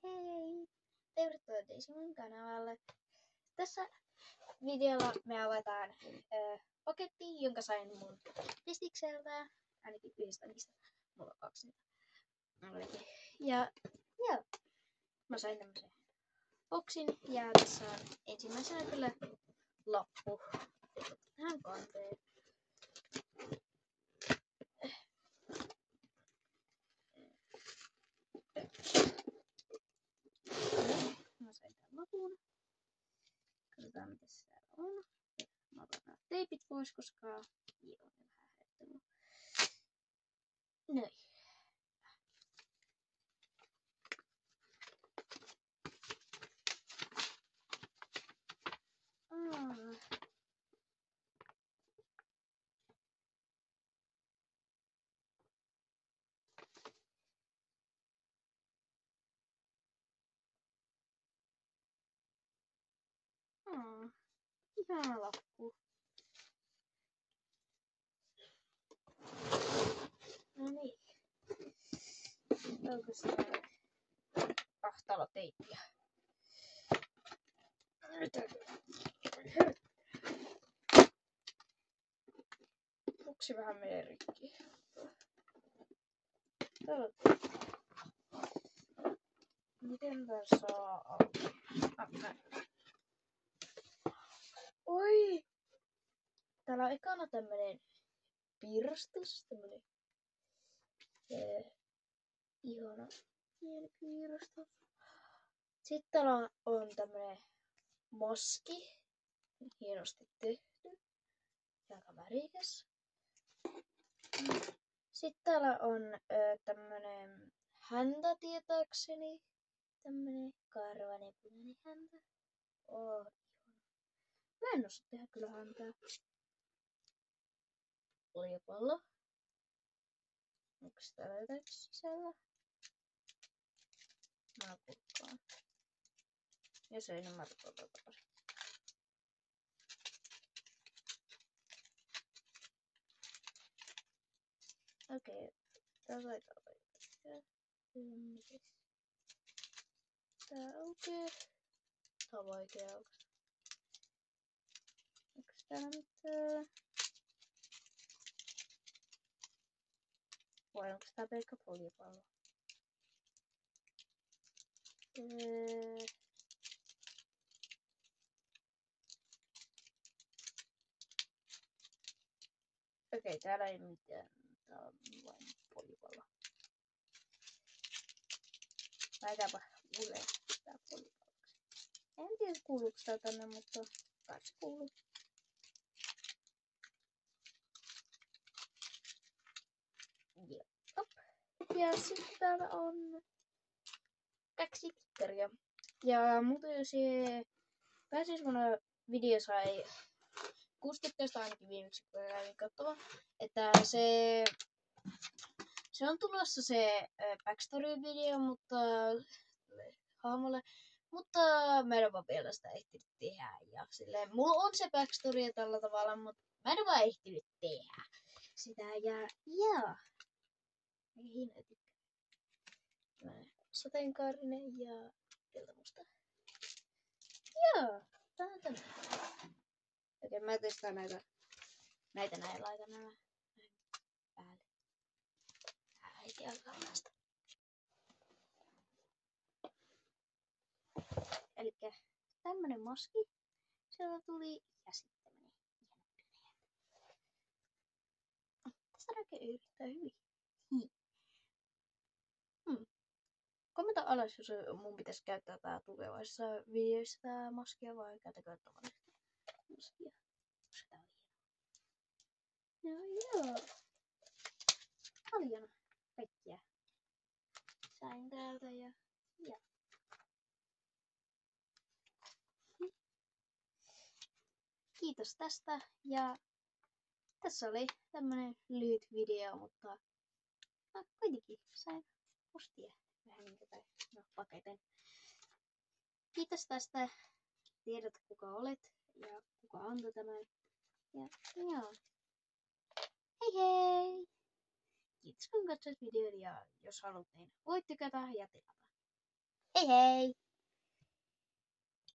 Hei! Tervetuloa Daisymun kanavalle. Tässä videolla me avataan paketti, jonka sain mun testikseltä. Ainakin yhdestä niistä. Mulla on 2 niitä. Ja joo, mä sain tämmösen boksin ja tässä on ensimmäisenä kyllä lappu. Tähän kanteen. Mä sain tän lapun. Katsotaan mitä siellä on. Mä otan nämä teipit pois, koska joo, ne vähän häiritsee. Noin. Ihana lappu. No niin. Onko se kahtaloteippiä? Boksi vähän menee rikki. Miten tän saa auki? Oi! Täällä on ekana tämmönen piirustus. Tämmönen ihana pieni piirustus. Sitten täällä on tämmönen maski. Hienosti tehty. Aika värikäs. Sitten täällä on tämmönen häntä tietääkseni. Tämmönen karvainen punainen häntä. Oh, mä en osaa tehdä kyllä häntää. Liepallo. Onks täällä jotain sisällä? Mä kurkkaan. Jos ei, niin mä rupean takaisin. Okei. Tää aika oikein. Mites? Tää aukeaa. Tää on vaikea aukaista. Onks täällä mitään? Vai onks tää pelkkä foljepallo? Okei, täällä ei mitään. Tää on vain foljepallo. Laitetaanpa uudestaan foljepalloksi. En tiedä kuuluuko tää tänne, mutta kai se kuuluu. Ja sitten täällä on 2 tikkaria. Ja muuten se pääsiäisvuonna video sai 6 tikkausta ainakin viimeksi, kun kävin katsomaan. Että se on tulossa se backstory-video, mutta hahmolle. Mutta mä en ole vielä sitä ehtinyt tehdä. Ja silleen, mulla on se backstory tällä tavalla, mutta mä en ole vaan ehtinyt tehdä sitä. Ja joo. Hienoja tikkaria. Sateenkaarinen ja keltamusta. Joo, tää on tämä. Okei, mä testaan näitä näin, laitan nämä päälle. Heti alkaa vasta. Elikkä tämmönen maski. Sieltä tuli ja sitten tämmönen tästä näkee yrittää hyvin. Kommentoi alas, jos mun pitäisi käyttää tää tulevaisessa videoissa tää maskia vai käytäkö tavallista maskia. Koska tää on hieno. Joo. Paljon kaikkia sain täältä ja. Kiitos tästä ja tässä oli tämmönen lyhyt video, mutta kuitenkin sain postia vähän niin kuin paketin. Kiitos tästä. Tiedät kuka olet ja kuka antoi tämän. Ja joo. Hei hei! Kiitos kun katsoit videon ja jos haluat niin voit tykätä ja tilata. Hei hei!